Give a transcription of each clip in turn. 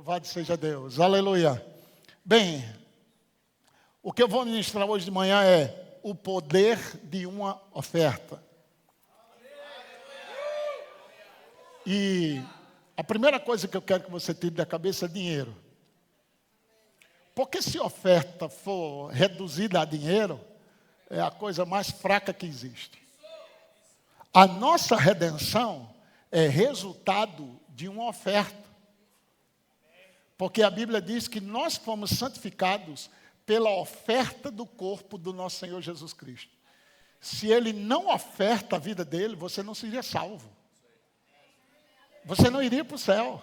Louvado seja Deus. Aleluia. Bem, o que eu vou ministrar hoje de manhã é o poder de uma oferta. E a primeira coisa que eu quero que você tire da cabeça é dinheiro. Porque se a oferta for reduzida a dinheiro, é a coisa mais fraca que existe. A nossa redenção é resultado de uma oferta. Porque a Bíblia diz que nós fomos santificados pela oferta do corpo do nosso Senhor Jesus Cristo. Se Ele não oferta a vida dele, você não seria salvo. Você não iria para o céu.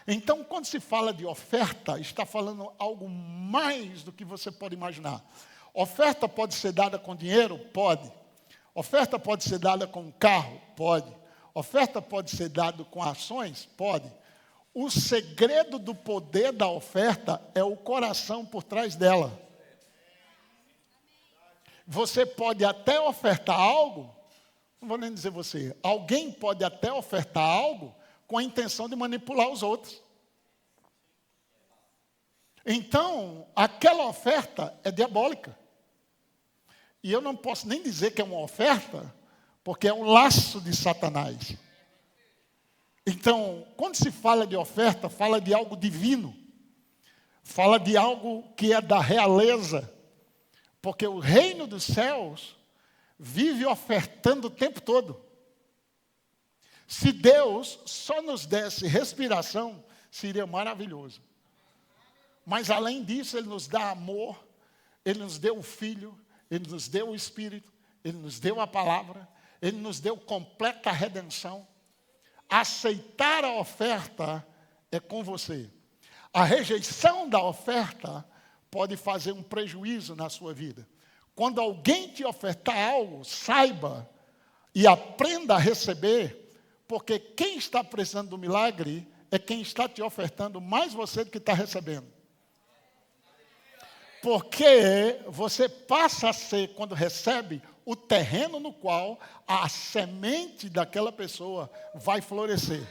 Então, quando se fala de oferta, está falando algo mais do que você pode imaginar. Oferta pode ser dada com dinheiro? Pode. Oferta pode ser dada com um carro? Pode. Oferta pode ser dada com ações? Pode. O segredo do poder da oferta é o coração por trás dela. Você pode até ofertar algo, não vou nem dizer você, alguém pode até ofertar algo com a intenção de manipular os outros. Então, aquela oferta é diabólica. E eu não posso nem dizer que é uma oferta, porque é um laço de Satanás. Então, quando se fala de oferta, fala de algo divino. Fala de algo que é da realeza. Porque o reino dos céus vive ofertando o tempo todo. Se Deus só nos desse respiração, seria maravilhoso. Mas além disso, Ele nos dá amor, Ele nos deu o Filho, Ele nos deu o Espírito, Ele nos deu a palavra, Ele nos deu completa redenção. Aceitar a oferta é com você. A rejeição da oferta pode fazer um prejuízo na sua vida. Quando alguém te ofertar algo, saiba e aprenda a receber, porque quem está precisando do milagre é quem está te ofertando mais você do que está recebendo. Porque você passa a ser, quando recebe, o terreno no qual a semente daquela pessoa vai florescer.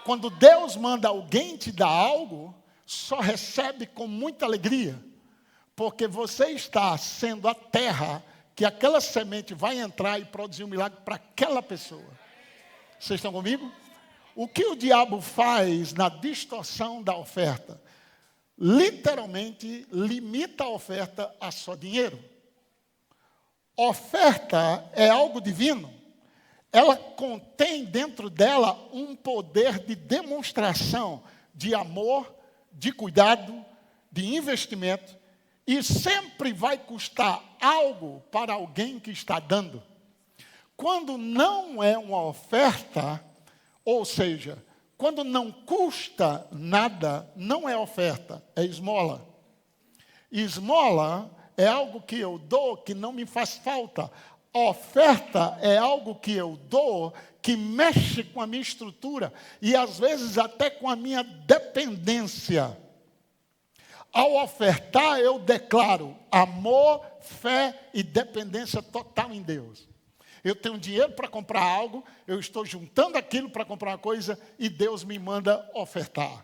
Quando Deus manda alguém te dar algo, só recebe com muita alegria. Porque você está sendo a terra que aquela semente vai entrar e produzir um milagre para aquela pessoa. Vocês estão comigo? O que o diabo faz na distorção da oferta? Literalmente limita a oferta a só dinheiro. Oferta é algo divino. Ela contém dentro dela um poder de demonstração de amor, de cuidado, de investimento, e sempre vai custar algo para alguém que está dando. Quando não é uma oferta, ou seja, quando não custa nada, não é oferta, é esmola. Esmola é algo que eu dou que não me faz falta. Oferta é algo que eu dou que mexe com a minha estrutura e às vezes até com a minha dependência. Ao ofertar, eu declaro amor, fé e dependência total em Deus. Eu tenho dinheiro para comprar algo, eu estou juntando aquilo para comprar uma coisa e Deus me manda ofertar.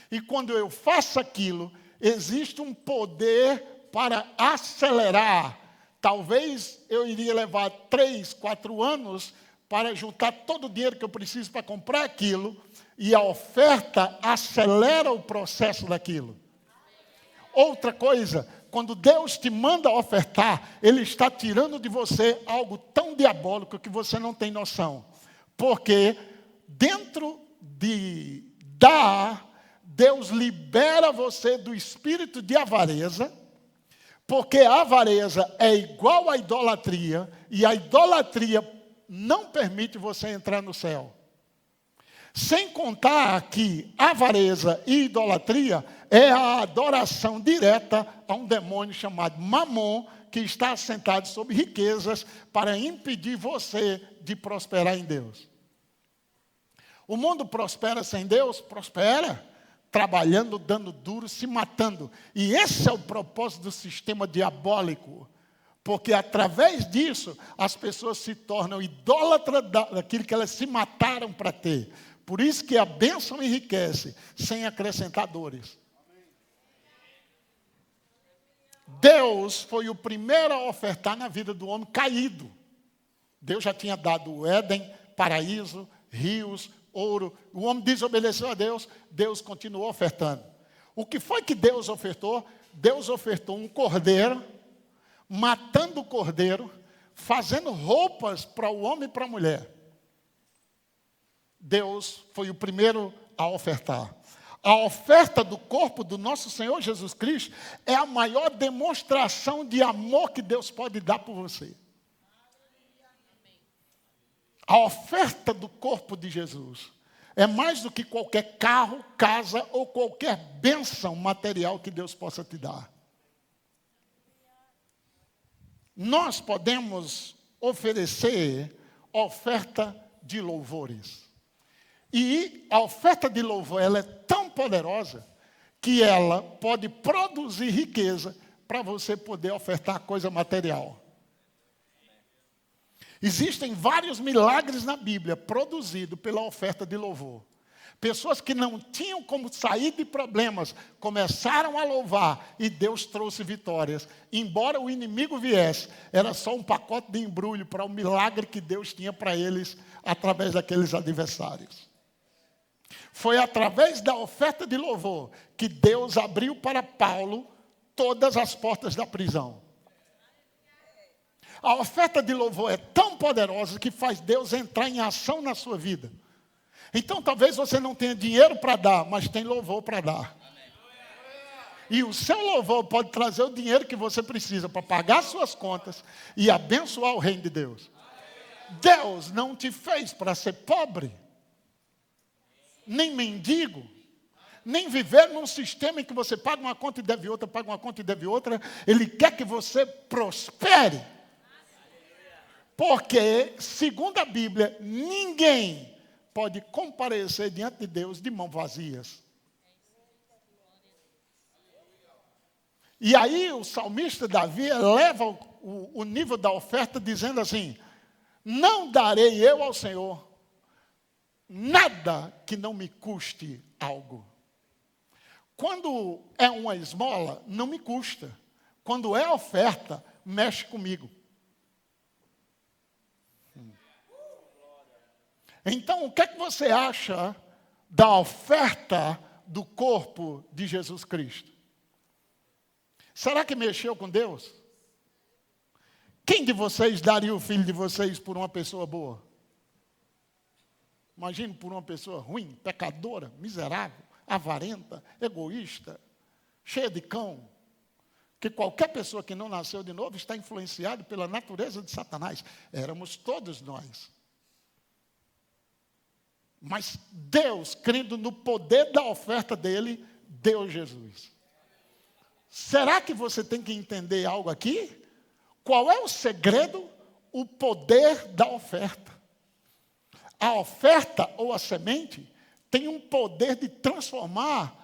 E quando eu faço aquilo, existe um poder para acelerar. Talvez eu iria levar 3, 4 anos para juntar todo o dinheiro que eu preciso para comprar aquilo, e a oferta acelera o processo daquilo. Outra coisa, quando Deus te manda ofertar, Ele está tirando de você algo tão diabólico que você não tem noção. Porque dentro de dar, Deus libera você do espírito de avareza, porque a avareza é igual à idolatria, e a idolatria não permite você entrar no céu. Sem contar que avareza e idolatria é a adoração direta a um demônio chamado Mamon, que está assentado sobre riquezas para impedir você de prosperar em Deus. O mundo prospera sem Deus? Prospera. Trabalhando, dando duro, se matando. E esse é o propósito do sistema diabólico. Porque através disso, as pessoas se tornam idólatras daquilo que elas se mataram para ter. Por isso que a bênção enriquece, sem acrescentadores. Deus foi o primeiro a ofertar na vida do homem caído. Deus já tinha dado o Éden, paraíso, rios, ouro. O homem desobedeceu a Deus, Deus continuou ofertando. O que foi que Deus ofertou? Deus ofertou um cordeiro, matando o cordeiro, fazendo roupas para o homem e para a mulher. Deus foi o primeiro a ofertar. A oferta do corpo do nosso Senhor Jesus Cristo é a maior demonstração de amor que Deus pode dar por você. A oferta do corpo de Jesus é mais do que qualquer carro, casa ou qualquer bênção material que Deus possa te dar. Nós podemos oferecer oferta de louvores. E a oferta de louvor, ela é tão poderosa que ela pode produzir riqueza para você poder ofertar coisa material. Existem vários milagres na Bíblia produzidos pela oferta de louvor. Pessoas que não tinham como sair de problemas, começaram a louvar e Deus trouxe vitórias. Embora o inimigo viesse, era só um pacote de embrulho para o milagre que Deus tinha para eles através daqueles adversários. Foi através da oferta de louvor que Deus abriu para Paulo todas as portas da prisão. A oferta de louvor é tão poderosa que faz Deus entrar em ação na sua vida. Então talvez você não tenha dinheiro para dar, mas tem louvor para dar. E o seu louvor pode trazer o dinheiro que você precisa para pagar suas contas e abençoar o reino de Deus. Deus não te fez para ser pobre, nem mendigo, nem viver num sistema em que você paga uma conta e deve outra, paga uma conta e deve outra. Ele quer que você prospere. Porque, segundo a Bíblia, ninguém pode comparecer diante de Deus de mãos vazias. E aí o salmista Davi eleva o nível da oferta dizendo assim: não darei eu ao Senhor nada que não me custe algo. Quando é uma esmola, não me custa. Quando é oferta, mexe comigo. Então, o que é que você acha da oferta do corpo de Jesus Cristo? Será que mexeu com Deus? Quem de vocês daria o filho de vocês por uma pessoa boa? Imagine por uma pessoa ruim, pecadora, miserável, avarenta, egoísta, cheia de cão. Que qualquer pessoa que não nasceu de novo está influenciada pela natureza de Satanás. Éramos todos nós. Mas Deus, crendo no poder da oferta dele, deu Jesus. Será que você tem que entender algo aqui? Qual é o segredo? O poder da oferta. A oferta ou a semente tem um poder de transformar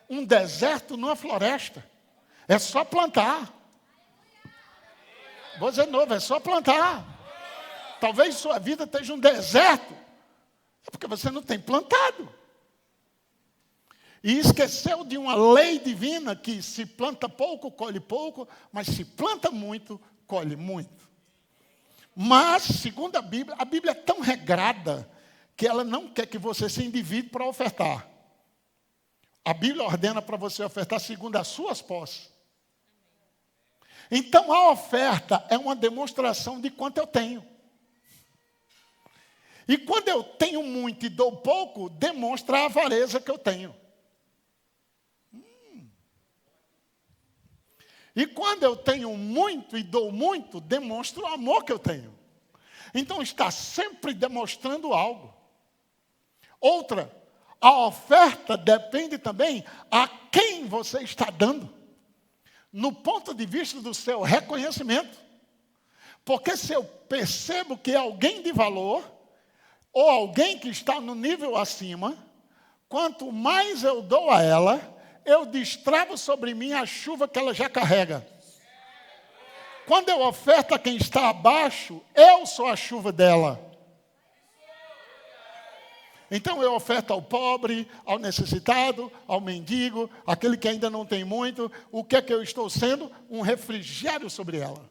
um deserto numa floresta. É só plantar. Vou dizer de novo, é só plantar. Talvez sua vida esteja um deserto. É porque você não tem plantado. E esqueceu de uma lei divina que se planta pouco, colhe pouco, mas se planta muito, colhe muito. Mas, segundo a Bíblia é tão regrada que ela não quer que você se endivide para ofertar. A Bíblia ordena para você ofertar segundo as suas posses. Então, a oferta é uma demonstração de quanto eu tenho. E quando eu tenho muito e dou pouco, demonstra a avareza que eu tenho. E quando eu tenho muito e dou muito, demonstra o amor que eu tenho. Então está sempre demonstrando algo. Outra, a oferta depende também a quem você está dando. No ponto de vista do seu reconhecimento. Porque se eu percebo que é alguém de valor, ou alguém que está no nível acima, quanto mais eu dou a ela, eu destravo sobre mim a chuva que ela já carrega. Quando eu oferto a quem está abaixo, eu sou a chuva dela. Então eu oferto ao pobre, ao necessitado, ao mendigo, aquele que ainda não tem muito. O que é que eu estou sendo? Um refrigério sobre ela.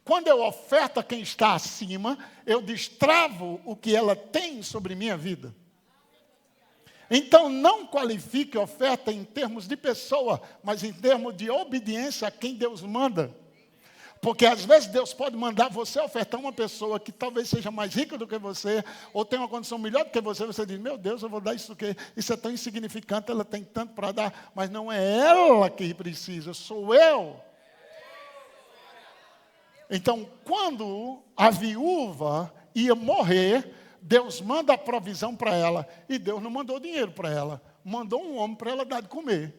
Quando eu oferto a quem está acima, eu destravo o que ela tem sobre minha vida. Então não qualifique oferta em termos de pessoa, mas em termos de obediência a quem Deus manda. Porque às vezes Deus pode mandar você ofertar uma pessoa que talvez seja mais rica do que você, ou tem uma condição melhor do que você diz, meu Deus, eu vou dar isso que isso é tão insignificante, ela tem tanto para dar, mas não é ela que precisa, sou eu. Então, quando a viúva ia morrer, Deus manda a provisão para ela, e Deus não mandou dinheiro para ela, mandou um homem para ela dar de comer.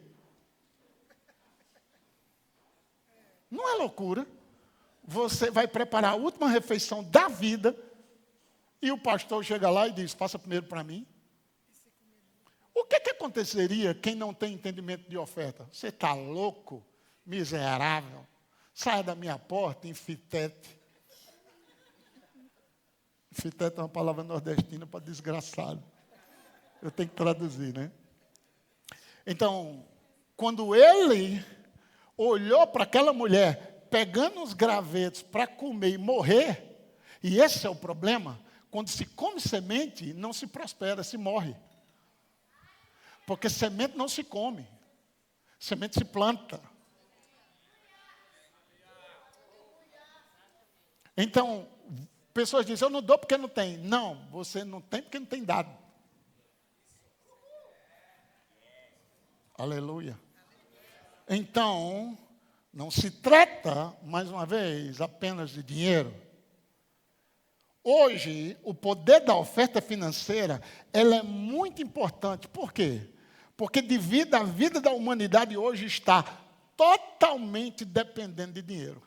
Não é loucura? Você vai preparar a última refeição da vida e o pastor chega lá e diz, passa primeiro para mim. O que aconteceria quem não tem entendimento de oferta? Você está louco, miserável, saia da minha porta, infitete. Infitete é uma palavra nordestina para desgraçado. Eu tenho que traduzir, né? Então, quando ele olhou para aquela mulher pegando os gravetos para comer e morrer, e esse é o problema, quando se come semente, não se prospera, se morre. Porque semente não se come, semente se planta. Então, pessoas dizem, eu não dou porque não tem. Não, você não tem porque não tem dado. Aleluia. Então, não se trata, mais uma vez, apenas de dinheiro. Hoje, o poder da oferta financeira, ela é muito importante. Por quê? Porque devido à vida da humanidade hoje está totalmente dependendo de dinheiro.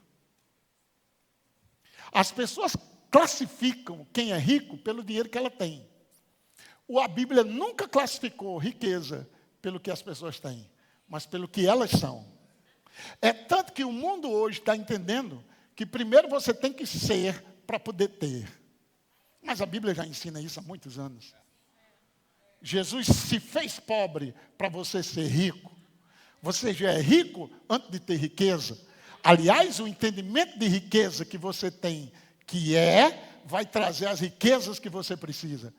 As pessoas classificam quem é rico pelo dinheiro que ela tem. A Bíblia nunca classificou riqueza pelo que as pessoas têm, mas pelo que elas são. É tanto que o mundo hoje está entendendo que primeiro você tem que ser para poder ter. Mas a Bíblia já ensina isso há muitos anos. Jesus se fez pobre para você ser rico. Você já é rico antes de ter riqueza. Aliás, o entendimento de riqueza que você tem, vai trazer as riquezas que você precisa.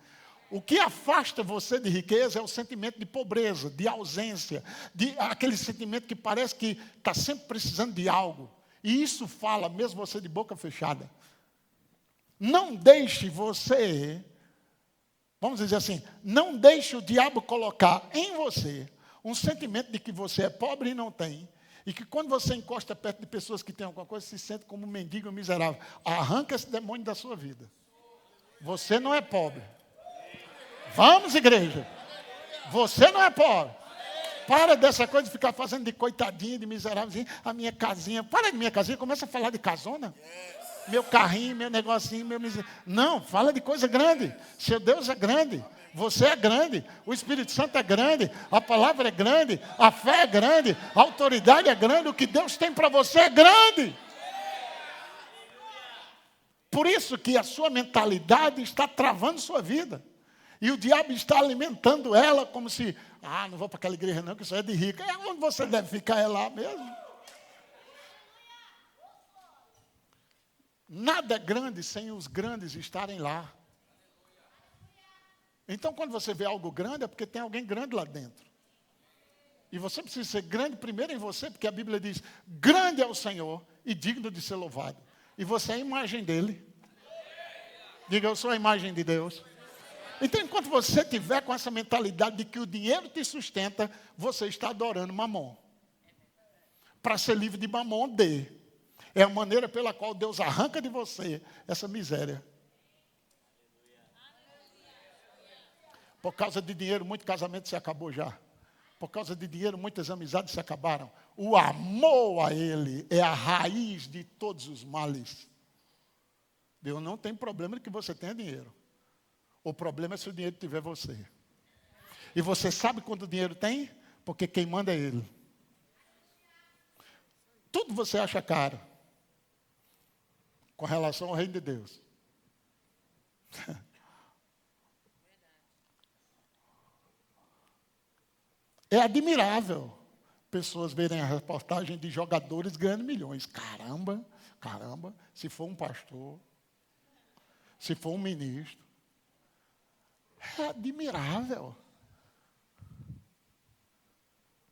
O que afasta você de riqueza é o sentimento de pobreza, de ausência, aquele sentimento que parece que está sempre precisando de algo. E isso fala, mesmo você de boca fechada. Não deixe você, vamos dizer assim, não deixe o diabo colocar em você um sentimento de que você é pobre e não tem. E que quando você encosta perto de pessoas que têm alguma coisa, se sente como um mendigo miserável. Arranca esse demônio da sua vida. Você não é pobre. Vamos, igreja. Você não é pobre. Para dessa coisa de ficar fazendo de coitadinha, de miserável. A minha casinha. Para de minha casinha, começa a falar de casona. Meu carrinho, meu negocinho, meu miserável. Não, fala de coisa grande. Seu Deus é grande. Você é grande. O Espírito Santo é grande. A palavra é grande. A fé é grande. A autoridade é grande. O que Deus tem para você é grande. Por isso que a sua mentalidade está travando sua vida. E o diabo está alimentando ela como se, não vou para aquela igreja não, que isso é de rica. É onde você deve ficar, é lá mesmo. Nada é grande sem os grandes estarem lá. Então, quando você vê algo grande, é porque tem alguém grande lá dentro. E você precisa ser grande primeiro em você, porque a Bíblia diz, grande é o Senhor e digno de ser louvado. E você é a imagem dele. Diga, eu sou a imagem de Deus. Então, enquanto você tiver com essa mentalidade de que o dinheiro te sustenta, você está adorando Mamon. Para ser livre de Mamon, dê. É a maneira pela qual Deus arranca de você essa miséria. Por causa de dinheiro, muito casamento se acabou já. Por causa de dinheiro, muitas amizades se acabaram. O amor a Ele é a raiz de todos os males. Deus não tem problema de que você tenha dinheiro. O problema é se o dinheiro tiver você. E você sabe quando o dinheiro tem? Porque quem manda é Ele. Tudo você acha caro. Com relação ao reino de Deus. É admirável pessoas verem a reportagem de jogadores ganhando milhões. Caramba, caramba, se for um pastor, se for um ministro. É admirável.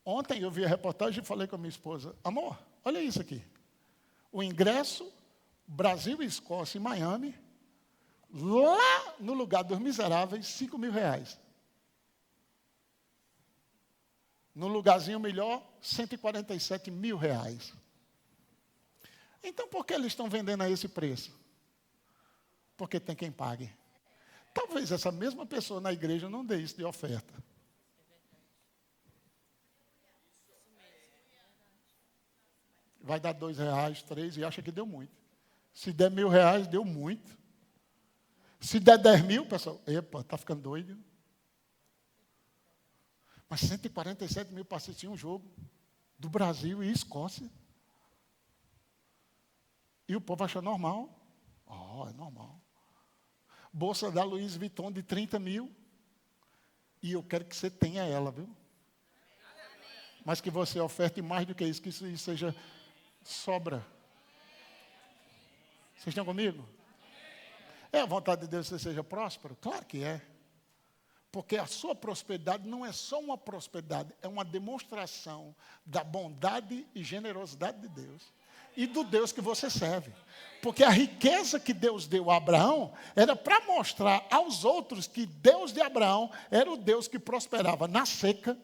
Ontem eu vi a reportagem e falei com a minha esposa, amor, olha isso aqui. O ingresso, Brasil e Escócia em Miami, lá no lugar dos miseráveis, R$5.000. No lugarzinho melhor, R$147.000. Então, por que eles estão vendendo a esse preço? Porque tem quem pague. Talvez essa mesma pessoa na igreja não dê isso de oferta. Vai dar R$2, R$3 e acha que deu muito. Se der R$1.000, deu muito. Se der 10 mil, pessoal, epa, está ficando doido. Mas 147 mil para assistir um jogo do Brasil e Escócia. E o povo acha normal. É normal. Bolsa da Louis Vuitton de 30 mil. E eu quero que você tenha ela, viu? Mas que você oferte mais do que isso, que isso seja sobra. Vocês estão comigo? É a vontade de Deus que você seja próspero? Claro que é. Porque a sua prosperidade não é só uma prosperidade, é uma demonstração da bondade e generosidade de Deus. E do Deus que você serve. Porque a riqueza que Deus deu a Abraão era para mostrar aos outros que Deus de Abraão era o Deus que prosperava na seca,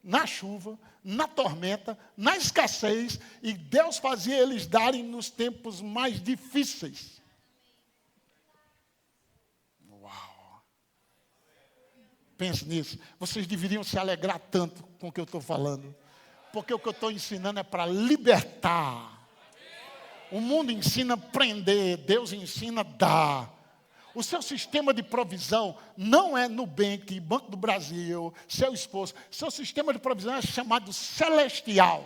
na chuva, na tormenta, na escassez. E Deus fazia eles darem nos tempos mais difíceis. Pense nisso. Vocês deveriam se alegrar tanto com o que eu estou falando. Porque o que eu estou ensinando é para libertar. O mundo ensina a prender, Deus ensina a dar. O seu sistema de provisão não é Nubank, Banco do Brasil, seu esposo. Seu sistema de provisão é chamado celestial.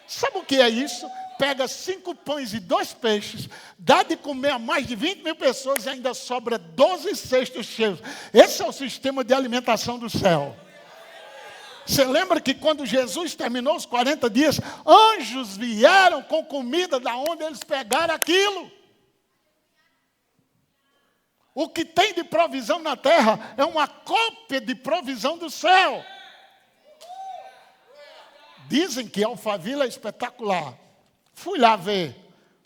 Sabe o que é isso? Pega 5 pães e 2 peixes, dá de comer a mais de 20 mil pessoas e ainda sobra 12 cestos cheios. Esse é o sistema de alimentação do céu. Você lembra que quando Jesus terminou os 40 dias, anjos vieram com comida da onde eles pegaram aquilo. O que tem de provisão na terra é uma cópia de provisão do céu. Dizem que Alphaville é espetacular. Fui lá ver,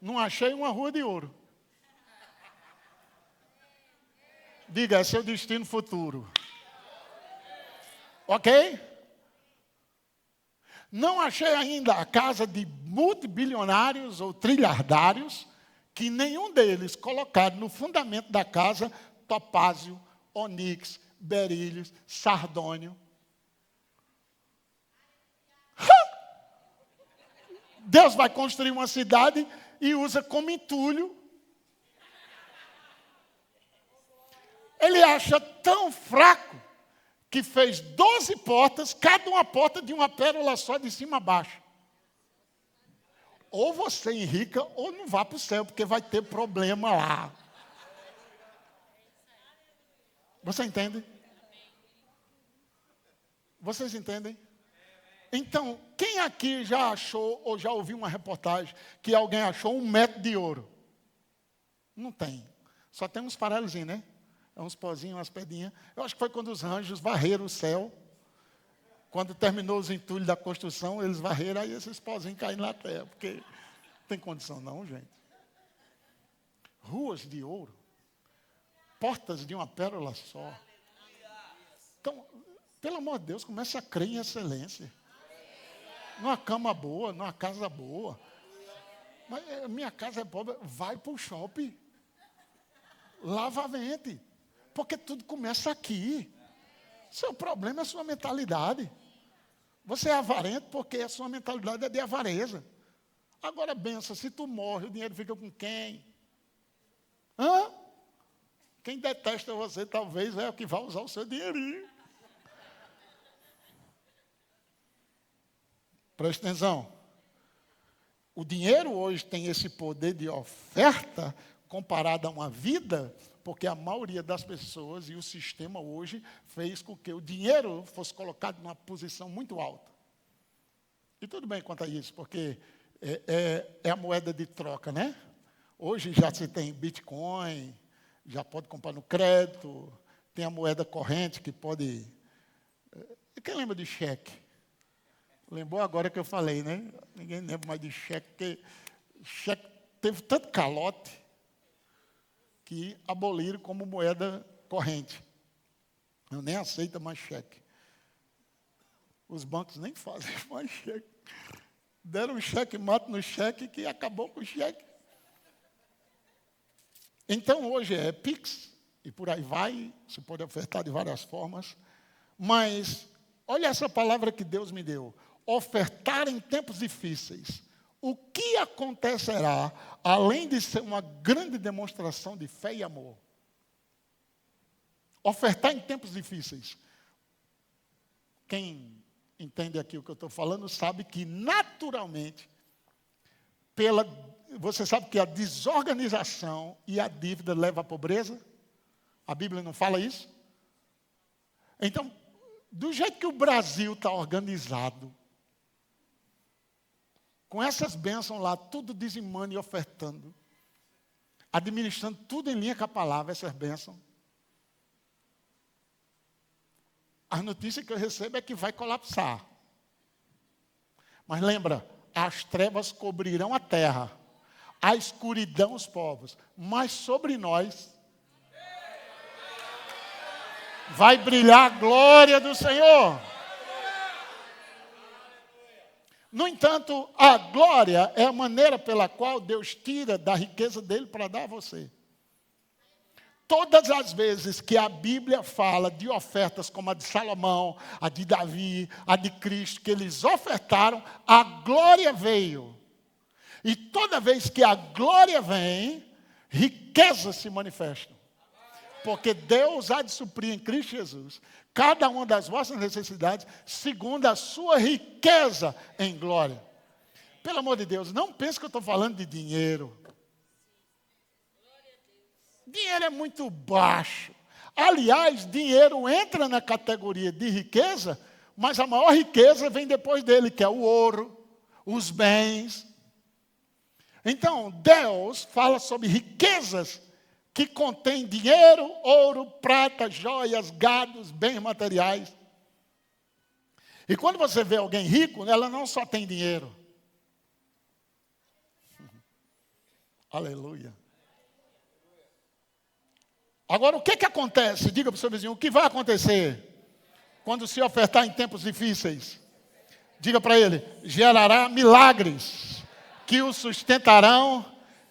não achei uma rua de ouro. Diga, é seu destino futuro. Ok? Não achei ainda a casa de multibilionários ou trilhardários, que nenhum deles colocaram no fundamento da casa topázio, onix, berílios, sardônio. Deus vai construir uma cidade e usa como entulho. Ele acha tão fraco que fez 12 portas, cada uma porta de uma pérola só de cima a baixo. Ou você enrica ou não vá para o céu, porque vai ter problema lá. Você entende? Vocês entendem? Então, quem aqui já achou ou já ouviu uma reportagem que alguém achou 1 metro de ouro? Não tem. Só tem uns farelozinhos, né? É uns pozinhos, umas pedrinhas. Eu acho que foi quando os anjos varreram o céu. Quando terminou os entulhos da construção, eles varreram, aí esses pozinhos caíram na terra. Porque não tem condição não, gente. Ruas de ouro. Portas de uma pérola só. Então, pelo amor de Deus, comece a crer em excelência. Numa cama boa, numa casa boa. Mas minha casa é pobre, vai para o shopping. Lavamente. Porque tudo começa aqui. Seu problema é a sua mentalidade. Você é avarento porque a sua mentalidade é de avareza. Agora, benção, se tu morre, o dinheiro fica com quem? Hã? Quem detesta você, talvez, é o que vai usar o seu dinheirinho. Preste atenção. O dinheiro hoje tem esse poder de oferta comparado a uma vida, porque a maioria das pessoas e o sistema hoje fez com que o dinheiro fosse colocado numa posição muito alta. E tudo bem quanto a isso, porque é a moeda de troca, né? Hoje já se tem Bitcoin, já pode comprar no crédito, tem a moeda corrente que pode... Quem lembra de cheque? Lembrou agora que eu falei, né? Ninguém lembra mais de cheque, porque cheque teve tanto calote que aboliram como moeda corrente. Eu nem aceito mais cheque. Os bancos nem fazem mais cheque. Deram um cheque-mate no cheque que acabou com o cheque. Então, hoje é Pix, e por aí vai, se pode ofertar de várias formas. Mas, olha essa palavra que Deus me deu. Ofertar em tempos difíceis. O que acontecerá, além de ser uma grande demonstração de fé e amor? Ofertar em tempos difíceis. Quem entende aqui o que eu estou falando sabe que, naturalmente, você sabe que a desorganização e a dívida levam à pobreza? A Bíblia não fala isso? Então, do jeito que o Brasil está organizado, com essas bênçãos lá, tudo dizimando e ofertando, administrando tudo em linha com a palavra, essas bênçãos. As notícias que eu recebo é que vai colapsar. Mas lembra, as trevas cobrirão a terra, a escuridão os povos, mas sobre nós vai brilhar a glória do Senhor. No entanto, a glória é a maneira pela qual Deus tira da riqueza dele para dar a você. Todas as vezes que a Bíblia fala de ofertas como a de Salomão, a de Davi, a de Cristo, que eles ofertaram, a glória veio. E toda vez que a glória vem, riquezas se manifestam. Porque Deus há de suprir em Cristo Jesus cada uma das vossas necessidades, segundo a sua riqueza em glória. Pelo amor de Deus, não pense que eu estou falando de dinheiro. Dinheiro é muito baixo. Aliás, dinheiro entra na categoria de riqueza, mas a maior riqueza vem depois dele, que é o ouro, os bens. Então, Deus fala sobre riquezas que contém dinheiro, ouro, prata, joias, gados, bens materiais. E quando você vê alguém rico, ela não só tem dinheiro. Aleluia. Agora, o que acontece? Diga para o seu vizinho, o que vai acontecer quando se ofertar em tempos difíceis? Diga para ele, gerará milagres que o sustentarão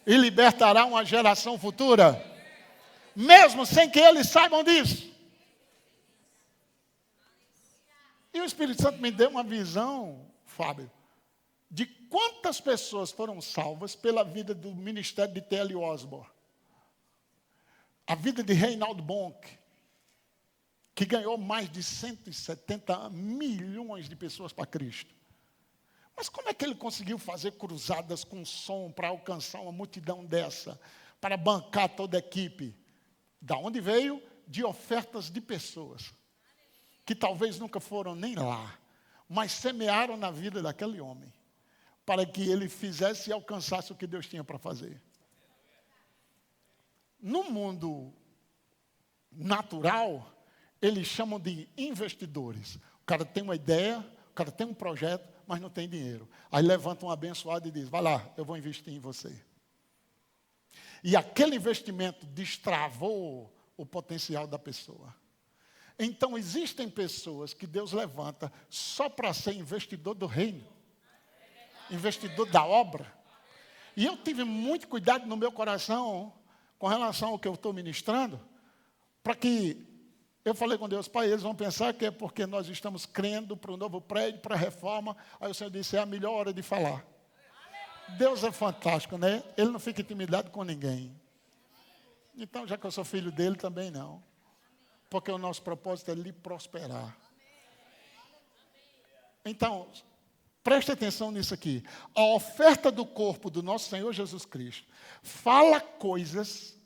e libertarão uma geração futura. Mesmo sem que eles saibam disso. E o Espírito Santo me deu uma visão, Fábio, de quantas pessoas foram salvas pela vida do ministério de T.L. Osborne. A vida de Reinaldo Bonk, que ganhou mais de 170 milhões de pessoas para Cristo. Mas como é que ele conseguiu fazer cruzadas com som para alcançar uma multidão dessa, para bancar toda a equipe? Da onde veio? De ofertas de pessoas, que talvez nunca foram nem lá, mas semearam na vida daquele homem, para que ele fizesse e alcançasse o que Deus tinha para fazer. No mundo natural, eles chamam de investidores. O cara tem uma ideia, o cara tem um projeto, mas não tem dinheiro. Aí levanta um abençoado e diz, vai lá, eu vou investir em você. E aquele investimento destravou o potencial da pessoa. Então, existem pessoas que Deus levanta só para ser investidor do reino. Investidor da obra. E eu tive muito cuidado no meu coração com relação ao que eu estou ministrando, para que eu falei com Deus, pai, eles vão pensar que é porque nós estamos crendo para o novo prédio, para a reforma. Aí o Senhor disse, é a melhor hora de falar. Deus é fantástico, né? Ele não fica intimidado com ninguém. Então, já que eu sou filho dele, também não. Porque o nosso propósito é lhe prosperar. Então, preste atenção nisso aqui. A oferta do corpo do nosso Senhor Jesus Cristo fala coisas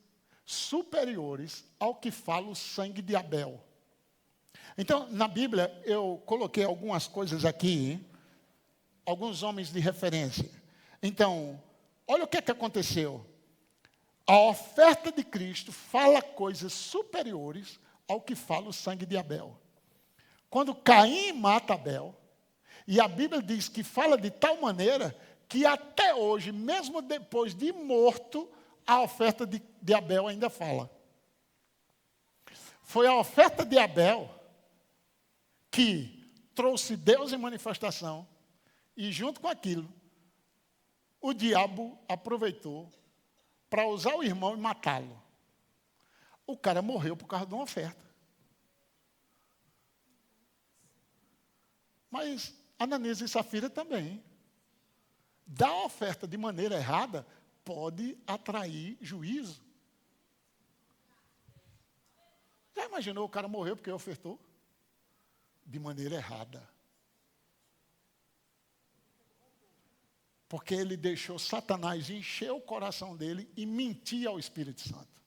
superiores ao que fala o sangue de Abel. Então, na Bíblia, eu coloquei algumas coisas aqui, alguns homens de referência. Então, olha o que aconteceu. A oferta de Cristo fala coisas superiores ao que fala o sangue de Abel. Quando Caim mata Abel, e a Bíblia diz que fala de tal maneira que até hoje, mesmo depois de morto, a oferta de Abel ainda fala. Foi a oferta de Abel que trouxe Deus em manifestação, e junto com aquilo, o diabo aproveitou para usar o irmão e matá-lo. O cara morreu por causa de uma oferta. Mas Ananias e Safira também. Dar oferta de maneira errada pode atrair juízo. Já imaginou o cara morreu porque ofertou? De maneira errada. Porque ele deixou Satanás encher o coração dele e mentir ao Espírito Santo.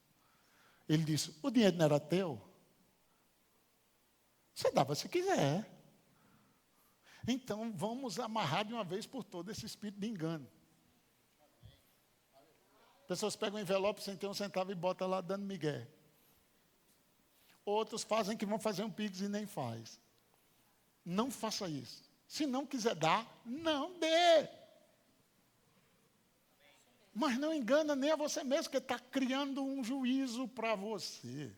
Ele disse, o dinheiro não era teu? Você dava se quiser. Então, vamos amarrar de uma vez por todas esse espírito de engano. Pessoas pegam um envelope sem ter um centavo e botam lá dando migué. Outros fazem que vão fazer um pix e nem faz. Não faça isso. Se não quiser dar, não dê. Mas não engana nem a você mesmo, que está criando um juízo para você.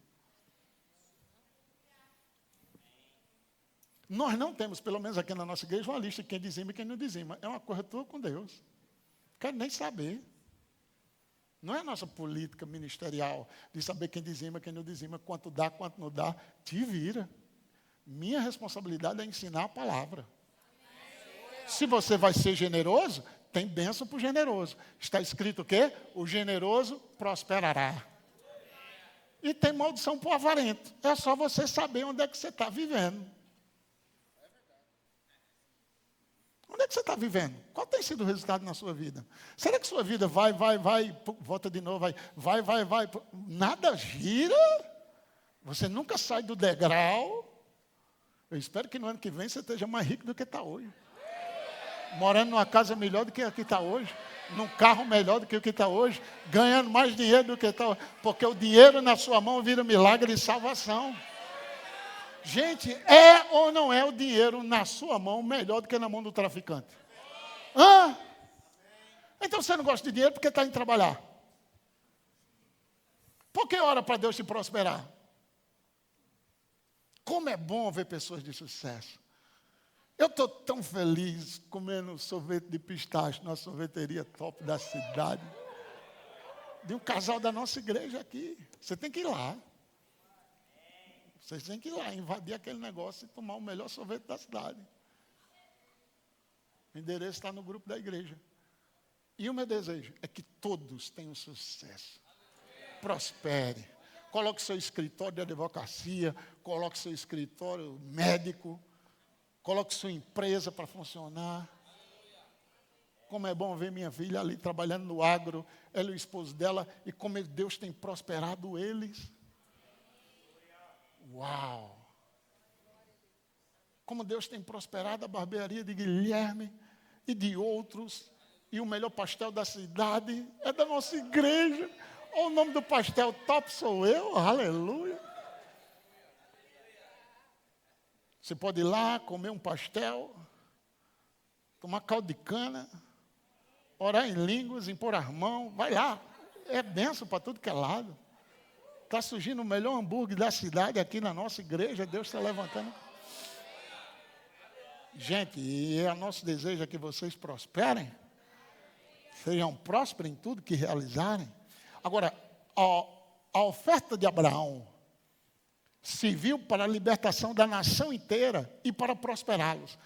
Nós não temos, pelo menos aqui na nossa igreja, uma lista de quem dizima e quem não dizima. É uma coisa tua com Deus. Não quero nem saber. Não é a nossa política ministerial de saber quem dizima, quem não dizima, quanto dá, quanto não dá. Te vira. Minha responsabilidade é ensinar a palavra. Se você vai ser generoso, tem bênção para o generoso. Está escrito o quê? O generoso prosperará. E tem maldição para o avarento. É só você saber onde é que você está vivendo. Onde é que você está vivendo? Qual tem sido o resultado na sua vida? Será que sua vida vai, volta de novo, vai, nada gira? Você nunca sai do degrau? Eu espero que no ano que vem você esteja mais rico do que está hoje. Morando numa casa melhor do que a que está hoje. Num carro melhor do que o que está hoje. Ganhando mais dinheiro do que está hoje. Porque o dinheiro na sua mão vira milagre de salvação. Gente, é ou não é o dinheiro na sua mão melhor do que na mão do traficante? Hã? Então você não gosta de dinheiro porque está indo trabalhar. Por que ora para Deus te prosperar? Como é bom ver pessoas de sucesso. Eu estou tão feliz comendo sorvete de pistache na sorveteria top da cidade. De um casal da nossa igreja aqui. Você tem que ir lá. Vocês têm que ir lá, invadir aquele negócio e tomar o melhor sorvete da cidade. O endereço está no grupo da igreja. E o meu desejo é que todos tenham sucesso. Prospere. Coloque seu escritório de advocacia, coloque seu escritório médico, coloque sua empresa para funcionar. Como é bom ver minha filha ali trabalhando no agro, ela e o esposo dela, e como Deus tem prosperado eles. Uau! Como Deus tem prosperado a barbearia de Guilherme e de outros, e o melhor pastel da cidade é da nossa igreja. O nome do pastel top sou eu, aleluia. Você pode ir lá, comer um pastel, tomar caldo de cana, orar em línguas, impor as mãos, vai lá. É bênção para tudo que é lado. Está surgindo o melhor hambúrguer da cidade aqui na nossa igreja, Deus está levantando. Gente, e é nosso desejo é que vocês prosperem, sejam prósperos em tudo que realizarem. Agora, a oferta de Abraão serviu para a libertação da nação inteira e para prosperá-los.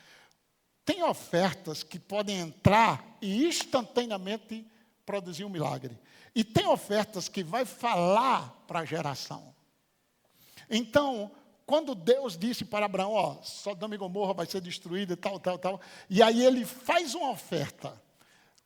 Tem ofertas que podem entrar e instantaneamente produzir um milagre. E tem ofertas que vai falar para a geração. Então, quando Deus disse para Abraão, ó, Sodoma e Gomorra vai ser destruída e tal, e aí ele faz uma oferta.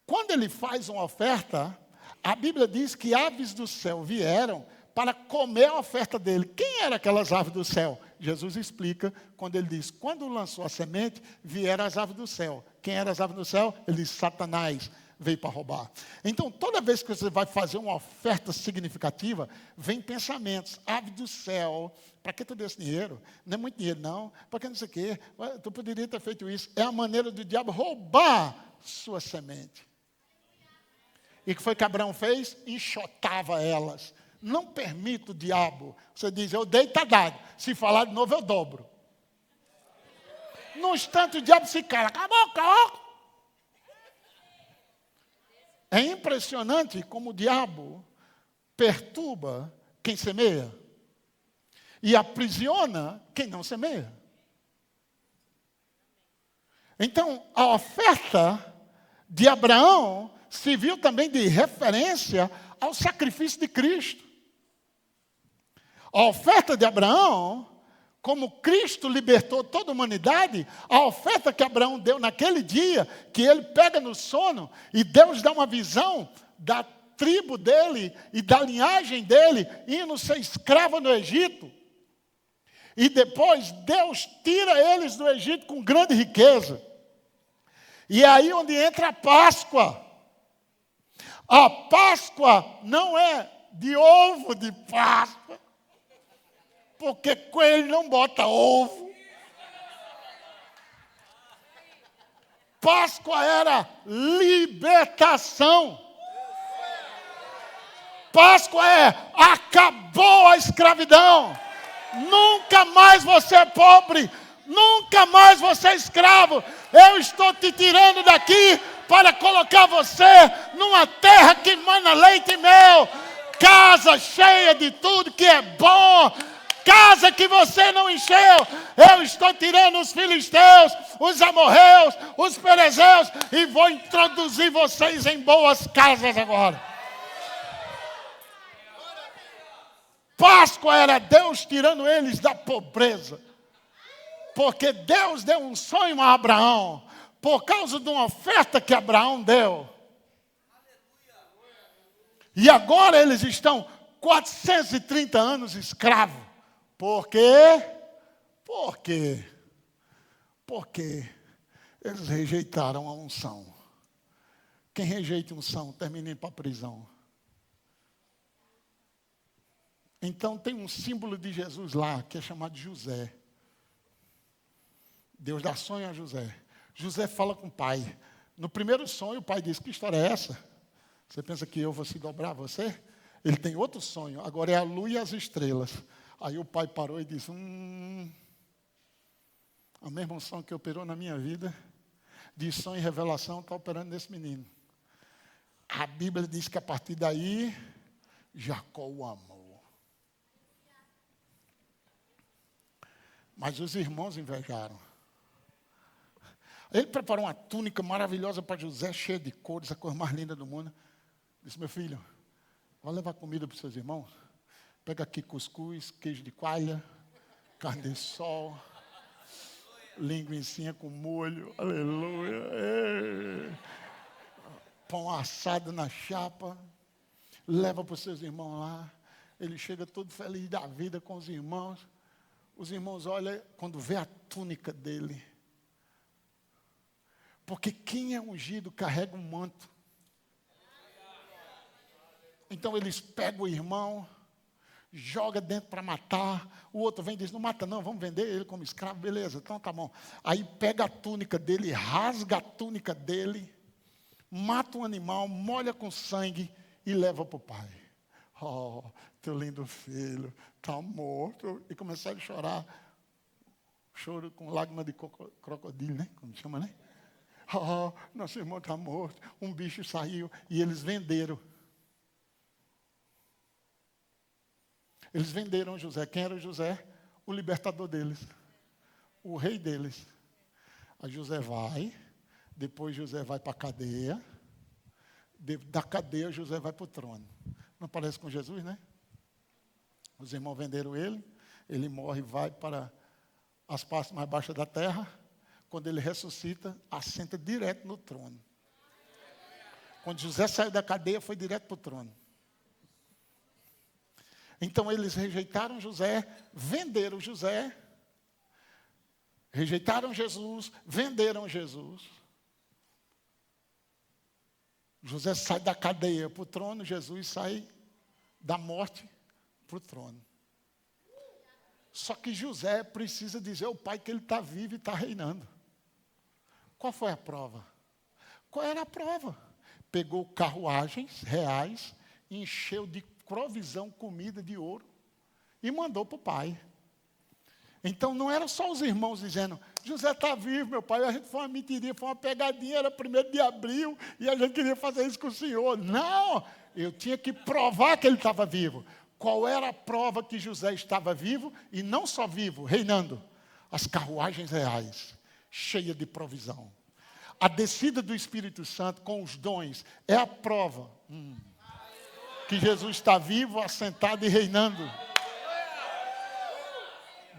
Quando ele faz uma oferta, a Bíblia diz que aves do céu vieram para comer a oferta dele. Quem eram aquelas aves do céu? Jesus explica quando ele diz, quando lançou a semente, vieram as aves do céu. Quem eram as aves do céu? Ele diz, Satanás veio para roubar. Então, toda vez que você vai fazer uma oferta significativa, vem pensamentos, ave do céu, para que tu deu esse dinheiro? Não é muito dinheiro, não. Para que não sei o quê? Tu poderia ter feito isso. É a maneira do diabo roubar sua semente. E o que foi que Abraão fez? Enxotava elas. Não permita o diabo. Você diz, eu dei, está dado. Se falar de novo, eu dobro. No instante, o diabo se cala. Acabou, acabou. É impressionante como o diabo perturba quem semeia. E aprisiona quem não semeia. Então, a oferta de Abraão serviu também de referência ao sacrifício de Cristo. A oferta de Abraão, como Cristo libertou toda a humanidade, a oferta que Abraão deu naquele dia, que ele pega no sono e Deus dá uma visão da tribo dele e da linhagem dele indo ser escravo no Egito. E depois Deus tira eles do Egito com grande riqueza. E é aí onde entra a Páscoa. A Páscoa não é de ovo de Páscoa, porque coelho não bota ovo. Páscoa era libertação. Páscoa é acabou a escravidão. Nunca mais você é pobre. Nunca mais você é escravo. Eu estou te tirando daqui para colocar você numa terra que mana leite e mel. Casa cheia de tudo que é bom. Casa que você não encheu. Eu estou tirando os filisteus, os amorreus, os perezeus e vou introduzir vocês em boas casas agora. Páscoa era Deus tirando eles da pobreza. Porque Deus deu um sonho a Abraão. Por causa de uma oferta que Abraão deu. E agora eles estão 430 anos escravos. Por quê? Por quê? Porque eles rejeitaram a unção. Quem rejeita a unção termina indo para a prisão. Então tem um símbolo de Jesus lá, que é chamado de José. Deus dá sonho a José. José fala com o pai. No primeiro sonho, o pai diz, que história é essa? Você pensa que eu vou se dobrar a você? Ele tem outro sonho, agora é a lua e as estrelas. Aí o pai parou e disse, a mesma unção que operou na minha vida, de sonho e revelação, está operando nesse menino. A Bíblia diz que a partir daí, Jacó o amou. Mas os irmãos invejaram. Ele preparou uma túnica maravilhosa para José, cheia de cores, a coisa mais linda do mundo. Disse, meu filho, vai levar comida para os seus irmãos? Pega aqui cuscuz, queijo de coalha, carne de sol, linguiça com molho, aleluia. Pão assado na chapa, leva para os seus irmãos lá. Ele chega todo feliz da vida com os irmãos. Os irmãos olham quando vê a túnica dele. Porque quem é ungido carrega um manto. Então eles pegam o irmão, joga dentro para matar. O outro vem e diz, não mata não, vamos vender ele como escravo. Beleza, então tá bom. Aí pega a túnica dele, rasga a túnica dele, mata um animal, molha com sangue e leva para o pai. Oh, teu lindo filho, está morto. E começaram a chorar. Choro com lágrima de crocodilo, né? Como chama, né? Oh, nosso irmão está morto. Um bicho saiu e eles venderam. Eles venderam José. Quem era José? O libertador deles. O rei deles. Aí José vai. Depois José vai para a cadeia. Da cadeia José vai para o trono. Não parece com Jesus, né? Os irmãos venderam ele. Ele morre e vai para as partes mais baixas da terra. Quando ele ressuscita, assenta direto no trono. Quando José saiu da cadeia, foi direto para o trono. Então eles rejeitaram José, venderam José, rejeitaram Jesus, venderam Jesus. José sai da cadeia para o trono, Jesus sai da morte para o trono. Só que José precisa dizer ao pai que ele está vivo e está reinando. Qual foi a prova? Qual era a prova? Pegou carruagens reais, encheu de provisão, comida de ouro e mandou para o pai. Então não era só os irmãos dizendo, José está vivo, meu pai, a gente foi uma mentirinha, foi uma pegadinha, era 1º de abril e a gente queria fazer isso com o senhor. Não, eu tinha que provar que ele estava vivo. Qual era a prova que José estava vivo e não só vivo, reinando? As carruagens reais, cheias de provisão. A descida do Espírito Santo com os dons é a prova que Jesus está vivo, assentado e reinando.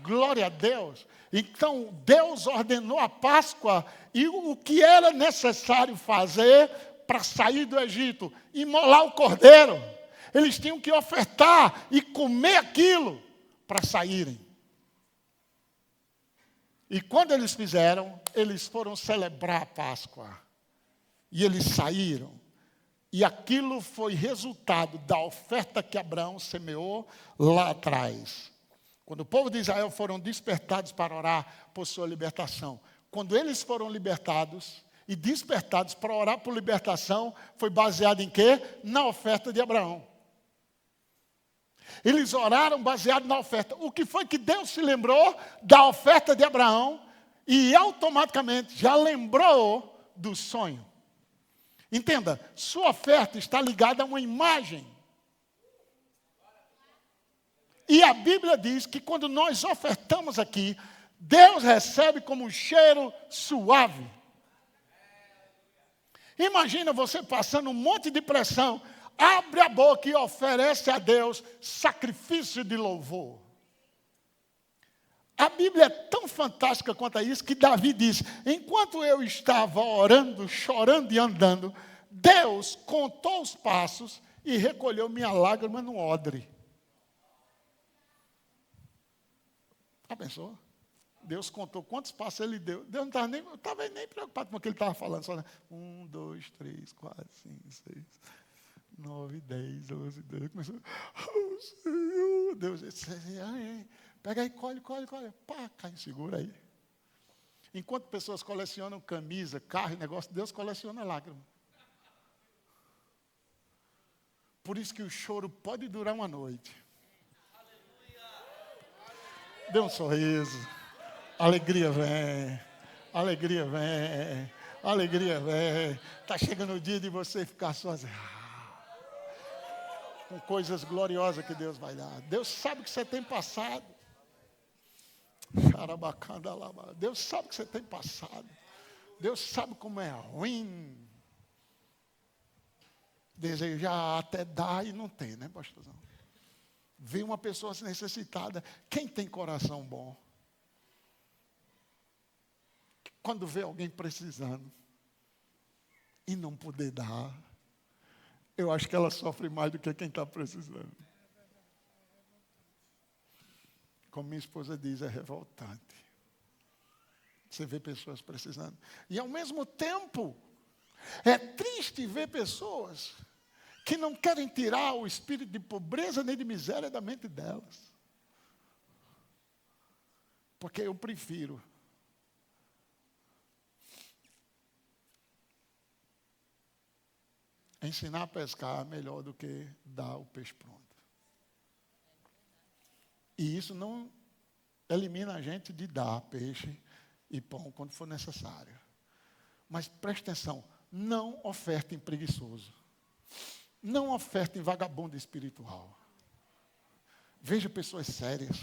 Glória a Deus. Então, Deus ordenou a Páscoa e o que era necessário fazer para sair do Egito? Imolar o cordeiro. Eles tinham que ofertar e comer aquilo para saírem. E quando eles fizeram, eles foram celebrar a Páscoa. E eles saíram. E aquilo foi resultado da oferta que Abraão semeou lá atrás. Quando o povo de Israel foram despertados para orar por sua libertação. Quando eles foram libertados e despertados para orar por libertação, foi baseado em quê? Na oferta de Abraão. Eles oraram baseado na oferta. O que foi que Deus se lembrou da oferta de Abraão e automaticamente já lembrou do sonho. Entenda, sua oferta está ligada a uma imagem. E a Bíblia diz que quando nós ofertamos aqui, Deus recebe como um cheiro suave. Imagina você passando um monte de pressão, abre a boca e oferece a Deus sacrifício de louvor. A Bíblia é tão fantástica quanto a isso que Davi diz, enquanto eu estava orando, chorando e andando, Deus contou os passos e recolheu minha lágrima no odre. Já pensou? Deus contou quantos passos ele deu. Deus não estava nem preocupado com o que ele estava falando. Só, 1, 2, 3, 4, 5, 6, 9, 10, 11, 12. Começou. Oh, Senhor. Deus disse, pega aí, colhe. Pá, cai, segura aí. Enquanto pessoas colecionam camisa, carro e negócio, Deus coleciona lágrimas. Por isso que o choro pode durar uma noite. Dê um sorriso. Alegria vem. Alegria vem. Alegria vem. Está chegando o dia de você ficar sozinho. Com coisas gloriosas que Deus vai dar. Deus sabe o que você tem passado. Deus sabe o que você tem passado. Deus sabe como é ruim. Desejar até dar e não tem, né, pastorzão? Vê uma pessoa necessitada. Quem tem coração bom? Quando vê alguém precisando e não poder dar, eu acho que ela sofre mais do que quem está precisando. Como minha esposa diz, é revoltante. Você vê pessoas precisando. E ao mesmo tempo, é triste ver pessoas que não querem tirar o espírito de pobreza nem de miséria da mente delas. Porque eu prefiro ensinar a pescar melhor do que dar o peixe pronto. E isso não elimina a gente de dar peixe e pão quando for necessário. Mas preste atenção, não oferte em preguiçoso. Não oferte em vagabundo espiritual. Veja pessoas sérias,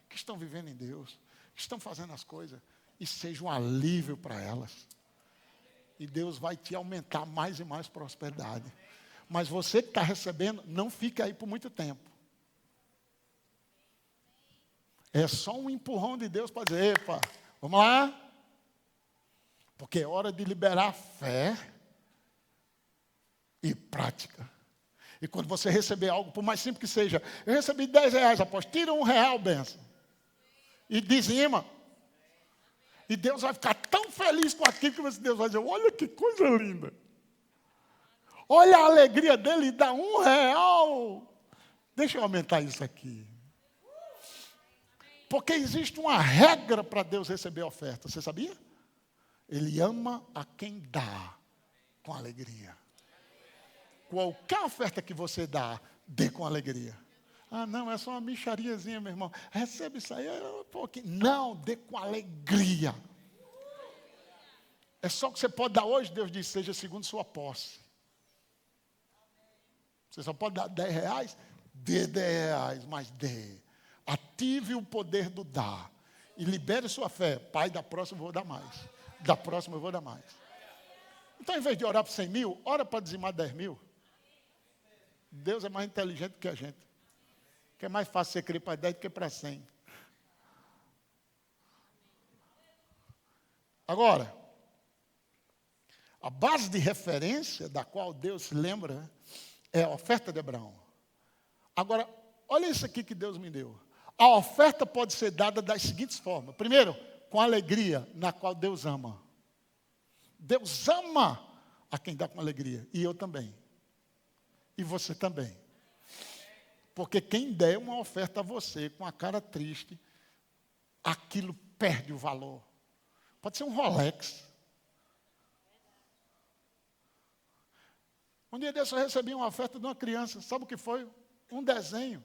que estão vivendo em Deus, que estão fazendo as coisas, e seja um alívio para elas. E Deus vai te aumentar mais e mais prosperidade. Mas você que está recebendo, não fica aí por muito tempo. É só um empurrão de Deus para dizer, epa, vamos lá. Porque é hora de liberar fé e prática. E quando você receber algo, por mais simples que seja, eu recebi 10 reais, apóstolo, tira R$1, benção. E dizima. E Deus vai ficar tão feliz com aquilo que Deus vai dizer, olha que coisa linda. Olha a alegria dele, dá R$1. Deixa eu aumentar isso aqui. Porque existe uma regra para Deus receber a oferta, você sabia? Ele ama a quem dá com alegria. Qualquer oferta que você dá, dê com alegria. Ah, não, é só uma mixariazinha, meu irmão. Recebe isso aí, um pouquinho. Não, dê com alegria. É só o que você pode dar hoje, Deus diz, seja segundo sua posse. Você só pode dar 10 reais? Dê 10 reais, mas dê. Ative o poder do dar. E libere sua fé. Pai, da próxima eu vou dar mais. Da próxima eu vou dar mais. Então, em vez de orar por 100 mil, ora para dizimar 10 mil. Deus é mais inteligente que a gente. Que é mais fácil você crer para 10 do que para 100. Agora, a base de referência da qual Deus se lembra é a oferta de Abraão. Agora, olha isso aqui que Deus me deu. A oferta pode ser dada das seguintes formas. Primeiro, com alegria, na qual Deus ama. Deus ama a quem dá com alegria. E eu também. E você também. Porque quem der uma oferta a você com a cara triste, aquilo perde o valor. Pode ser um Rolex. Um dia desse eu recebi uma oferta de uma criança. Sabe o que foi? Um desenho.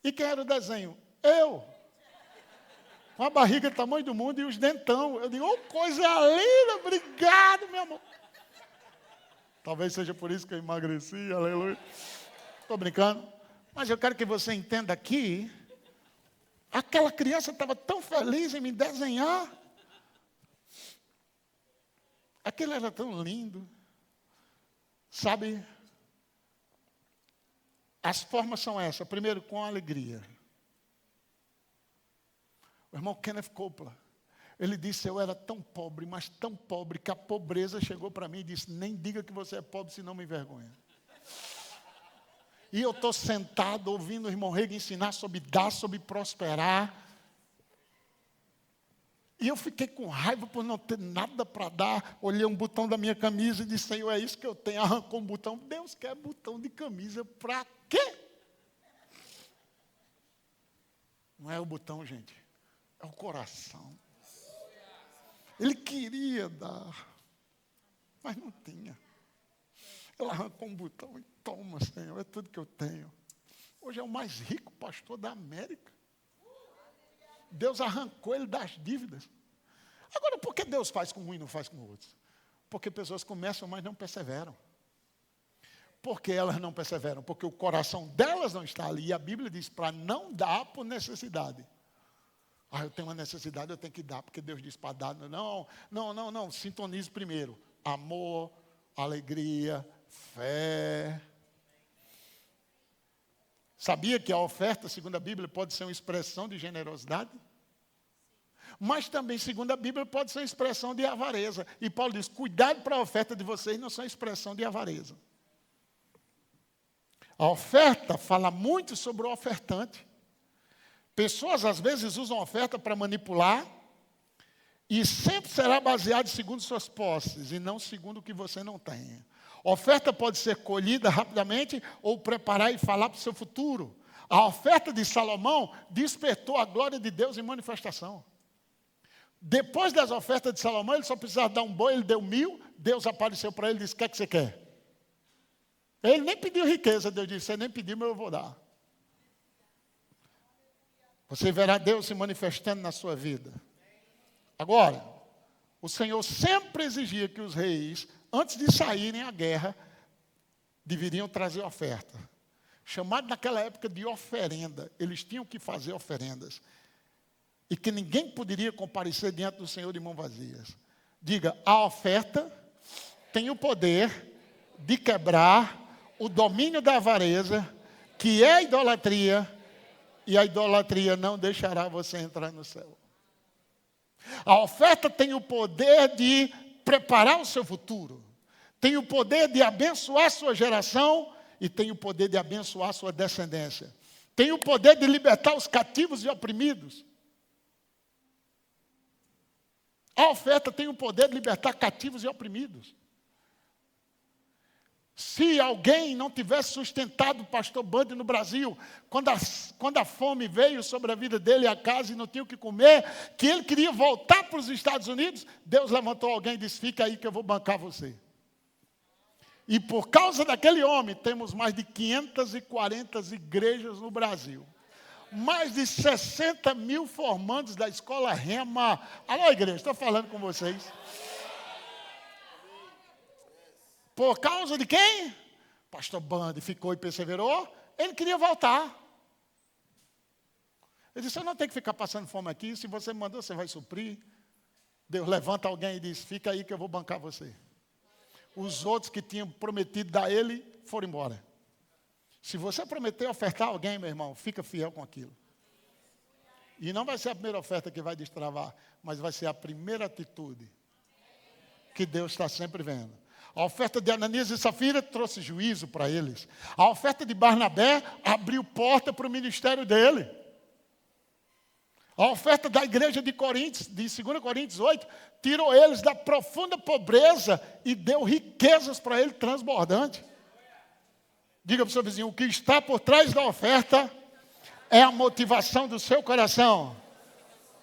E quem era o desenho? Eu. Com a barriga do tamanho do mundo e os dentão. Eu digo, oh, coisa linda, obrigado, meu amor. Talvez seja por isso que eu emagreci, aleluia. Estou brincando. Mas eu quero que você entenda aqui, aquela criança estava tão feliz em me desenhar. Aquilo era tão lindo. Sabe, as formas são essas. Primeiro, com alegria. O irmão Kenneth Copeland, ele disse, eu era tão pobre, mas tão pobre, que a pobreza chegou para mim e disse, nem diga que você é pobre, senão me envergonha. E eu estou sentado, ouvindo o irmão Rega ensinar sobre dar, sobre prosperar. E eu fiquei com raiva por não ter nada para dar. Olhei um botão da minha camisa e disse, Senhor, é isso que eu tenho. Arrancou um botão. Deus quer botão de camisa para quê? Não é o botão, gente. É o coração. Ele queria dar, mas não tinha. Ele arrancou um botão e toma, Senhor, é tudo que eu tenho. Hoje é o mais rico pastor da América. Deus arrancou ele das dívidas. Agora, por que Deus faz com um e não faz com outros? Porque pessoas começam, mas não perseveram. Por que elas não perseveram? Porque o coração delas não está ali. E a Bíblia diz para não dar por necessidade. Ah, eu tenho uma necessidade, eu tenho que dar, porque Deus diz para dar. Não. Sintonize primeiro. Amor, alegria, fé. Sabia que a oferta, segundo a Bíblia, pode ser uma expressão de generosidade? Mas também, segundo a Bíblia, pode ser uma expressão de avareza. E Paulo diz, cuidado para a oferta de vocês, não são expressão de avareza. A oferta fala muito sobre o ofertante. Pessoas, às vezes, usam a oferta para manipular e sempre será baseado segundo suas posses e não segundo o que você não tem. Oferta pode ser colhida rapidamente ou preparar e falar para o seu futuro. A oferta de Salomão despertou a glória de Deus em manifestação. Depois das ofertas de Salomão, ele só precisava dar um boi, ele deu 1000, Deus apareceu para ele e disse, o que é que você quer? Ele nem pediu riqueza, Deus disse, você nem pediu, mas eu vou dar. Você verá Deus se manifestando na sua vida. Agora, o Senhor sempre exigia que os reis, antes de saírem à guerra, deveriam trazer oferta. Chamado naquela época de oferenda. Eles tinham que fazer oferendas. E que ninguém poderia comparecer diante do Senhor de mãos vazias. Diga, a oferta tem o poder de quebrar o domínio da avareza, que é a idolatria, e a idolatria não deixará você entrar no céu. A oferta tem o poder de preparar o seu futuro. Tem o poder de abençoar a sua geração e tem o poder de abençoar a sua descendência. Tem o poder de libertar os cativos e oprimidos. A oferta tem o poder de libertar cativos e oprimidos. Se alguém não tivesse sustentado o pastor Bundy no Brasil, quando a fome veio sobre a vida dele e a casa e não tinha o que comer, que ele queria voltar para os Estados Unidos, Deus levantou alguém e disse, fica aí que eu vou bancar você. E por causa daquele homem, temos mais de 540 igrejas no Brasil. Mais de 60 mil formandos da escola Rema. Alô, igreja, estou falando com vocês. Por causa de quem? Pastor Bundy ficou e perseverou. Ele queria voltar. Ele disse, eu não tenho que ficar passando fome aqui. Se você mandou, você vai suprir. Deus levanta alguém e diz, fica aí que eu vou bancar você. Os outros que tinham prometido dar ele, foram embora. Se você prometer ofertar alguém, meu irmão, fica fiel com aquilo. E não vai ser a primeira oferta que vai destravar, mas vai ser a primeira atitude que Deus está sempre vendo. A oferta de Ananias e Safira trouxe juízo para eles. A oferta de Barnabé abriu porta para o ministério dele. A oferta da igreja de Coríntios, de 2 Coríntios 8, tirou eles da profunda pobreza e deu riquezas para ele transbordantes. Diga para o seu vizinho, o que está por trás da oferta é a motivação do seu coração,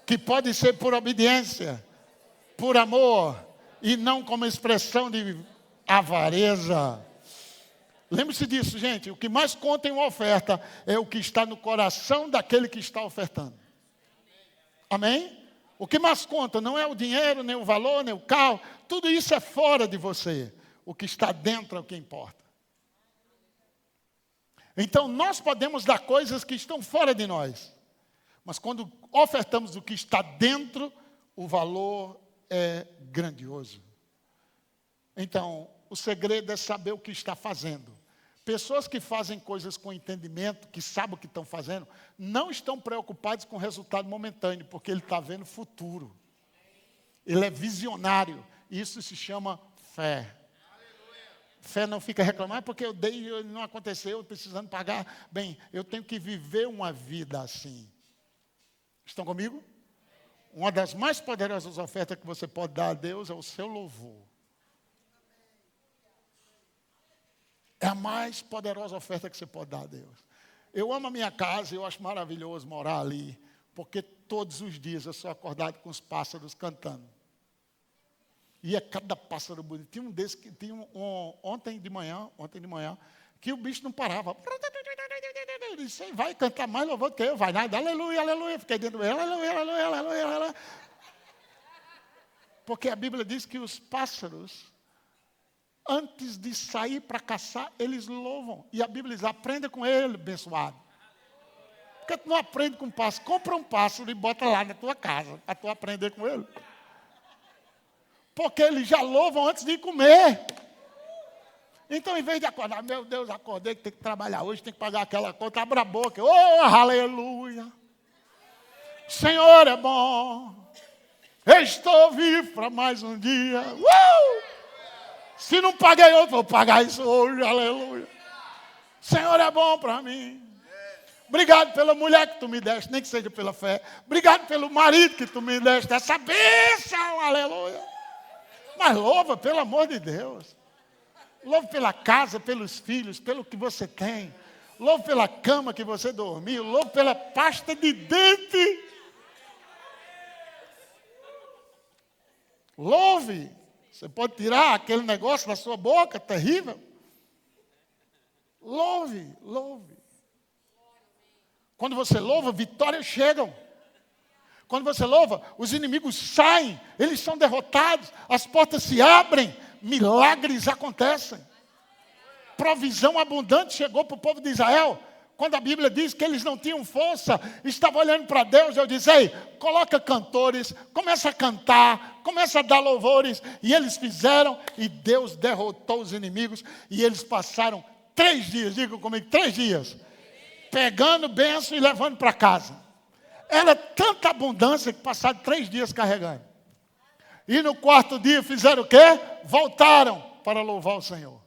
que pode ser por obediência, por amor, e não como expressão de avareza. Lembre-se disso, gente. O que mais conta em uma oferta é o que está no coração daquele que está ofertando. Amém? O que mais conta não é o dinheiro, nem o valor, nem o carro. Tudo isso é fora de você. O que está dentro é o que importa. Então, nós podemos dar coisas que estão fora de nós. Mas quando ofertamos o que está dentro, o valor é grandioso. Então, o segredo é saber o que está fazendo. Pessoas que fazem coisas com entendimento, que sabem o que estão fazendo, não estão preocupados com o resultado momentâneo, porque ele está vendo o futuro. Ele é visionário. Isso se chama fé. Fé não fica reclamando, porque eu dei e não aconteceu, precisando pagar. Bem, eu tenho que viver uma vida assim. Estão comigo? Uma das mais poderosas ofertas que você pode dar a Deus é o seu louvor. É a mais poderosa oferta que você pode dar a Deus. Eu amo a minha casa, eu acho maravilhoso morar ali, porque todos os dias eu sou acordado com os pássaros cantando. E é cada pássaro bonito. Tinha um desses que tinha ontem de manhã, que o bicho não parava. Eu disse, vai cantar mais louvor do que eu, vai nada, aleluia, aleluia. Fiquei dentro dele, aleluia, aleluia, aleluia, aleluia. Porque a Bíblia diz que os pássaros, antes de sair para caçar, eles louvam. E a Bíblia diz, aprenda com ele, abençoado. Porque tu não aprende com um pássaro. Compra um pássaro e bota lá na tua casa, para tu aprender com ele. Porque eles já louvam antes de comer. Então, em vez de acordar, meu Deus, acordei que tem que trabalhar hoje, tem que pagar aquela conta, abra a boca. Oh, aleluia. Senhor é bom. Estou vivo para mais um dia. Se não paguei outro, vou pagar isso hoje, aleluia. Senhor é bom para mim. Obrigado pela mulher que tu me deste, nem que seja pela fé. Obrigado pelo marido que tu me deste, essa bênção, aleluia. Mas louva, pelo amor de Deus. Louve pela casa, pelos filhos, pelo que você tem. Louve pela cama que você dormiu. Louve pela pasta de dente. Louve. Você pode tirar aquele negócio da sua boca, terrível. Louve, louve. Quando você louva, vitórias chegam. Quando você louva, os inimigos saem, eles são derrotados, as portas se abrem, milagres acontecem. Provisão abundante chegou para o povo de Israel. Quando a Bíblia diz que eles não tinham força, estavam olhando para Deus, eu disse, ei, coloca cantores, começa a cantar, começa a dar louvores. E eles fizeram, e Deus derrotou os inimigos, e eles passaram 3 dias, diga comigo, 3 dias, pegando bênção e levando para casa. Era tanta abundância que passaram 3 dias carregando. E no 4º dia fizeram o quê? Voltaram para louvar o Senhor.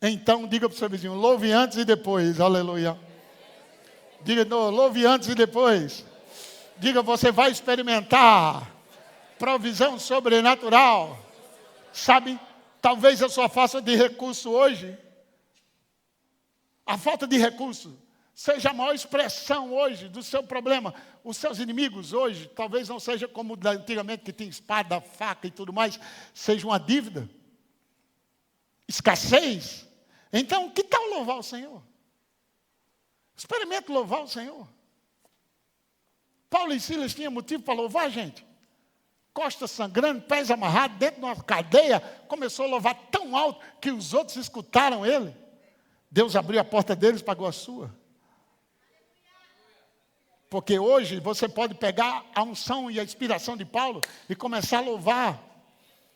Então, diga para o seu vizinho, louve antes e depois. Aleluia. Diga, não, louve antes e depois. Diga, você vai experimentar provisão sobrenatural. Sabe, talvez a sua falta de recurso hoje, a falta de recurso, seja a maior expressão hoje do seu problema. Os seus inimigos hoje, talvez não seja como antigamente, que tinha espada, faca e tudo mais, seja uma dívida, escassez. Então, que tal louvar o Senhor? Experimente louvar o Senhor. Paulo e Silas tinham motivo para louvar, gente. Costas sangrando, pés amarrados, dentro de uma cadeia, começou a louvar tão alto que os outros escutaram ele. Deus abriu a porta deles e pagou a sua. Porque hoje você pode pegar a unção e a inspiração de Paulo e começar a louvar.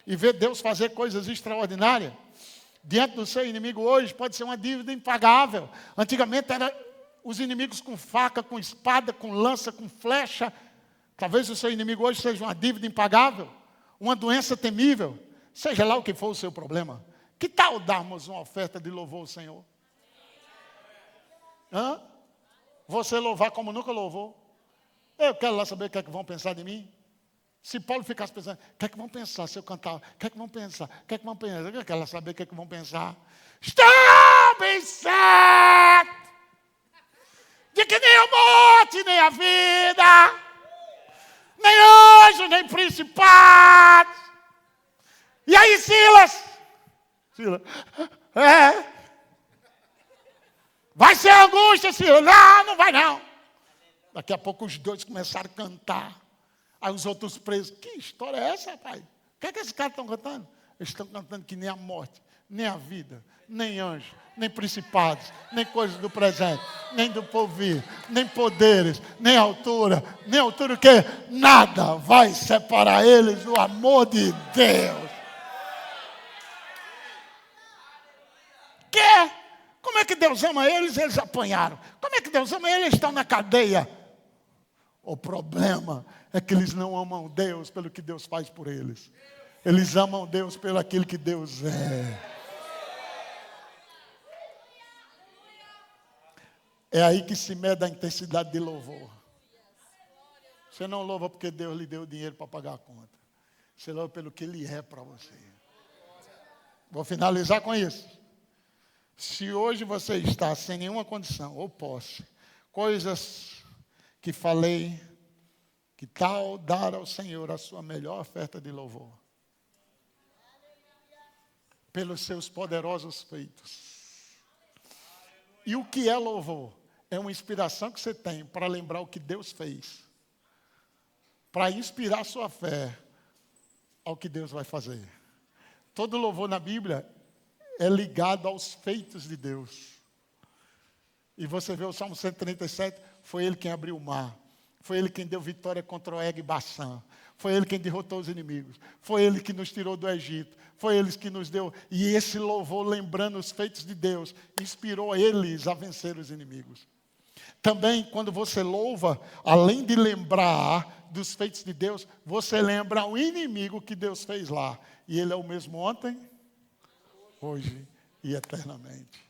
E ver Deus fazer coisas extraordinárias. Diante do seu inimigo hoje pode ser uma dívida impagável. Antigamente era os inimigos com faca, com espada, com lança, com flecha. Talvez o seu inimigo hoje seja uma dívida impagável, uma doença temível. Seja lá o que for o seu problema. Que tal darmos uma oferta de louvor ao Senhor? Hã? Você louvar como nunca louvou? Eu quero lá saber o que é que vão pensar de mim. Se Paulo ficasse pensando, o que é que vão pensar se eu cantar? O que é que vão pensar? O que é que vão pensar? Eu quero lá saber o que é que vão pensar. Estou bem certo de que nem a morte, nem a vida, nem anjo, nem principado. E aí, Silas? Vai ser angústia, Silas? Não, não vai não. Daqui a pouco os dois começaram a cantar. Aí os outros presos, que história é essa, rapaz? O que é que esses caras estão cantando? Eles estão cantando que nem a morte, nem a vida, nem anjo, nem principados, nem coisas do presente, nem do porvir, nem poderes, nem altura o quê? Nada vai separar eles do amor de Deus. Que? Como é que Deus ama eles? Eles apanharam. Como é que Deus ama eles? Eles estão na cadeia. O problema é que eles não amam Deus pelo que Deus faz por eles. Eles amam Deus pelo aquilo que Deus é. É aí que se mede a intensidade de louvor. Você não louva porque Deus lhe deu dinheiro para pagar a conta. Você louva pelo que Ele é para você. Vou finalizar com isso. Se hoje você está sem nenhuma condição ou posse, coisas que falei, que tal dar ao Senhor a sua melhor oferta de louvor? Pelos seus poderosos feitos. E o que é louvor? É uma inspiração que você tem para lembrar o que Deus fez. Para inspirar sua fé ao que Deus vai fazer. Todo louvor na Bíblia é ligado aos feitos de Deus. E você vê o Salmo 137, foi Ele quem abriu o mar. Foi Ele quem deu vitória contra o Og e Baçã. Foi Ele quem derrotou os inimigos. Foi Ele que nos tirou do Egito. Foi Ele que nos deu. E esse louvor, lembrando os feitos de Deus, inspirou eles a vencer os inimigos. Também, quando você louva, além de lembrar dos feitos de Deus, você lembra o inimigo que Deus fez lá. E Ele é o mesmo ontem, hoje e eternamente.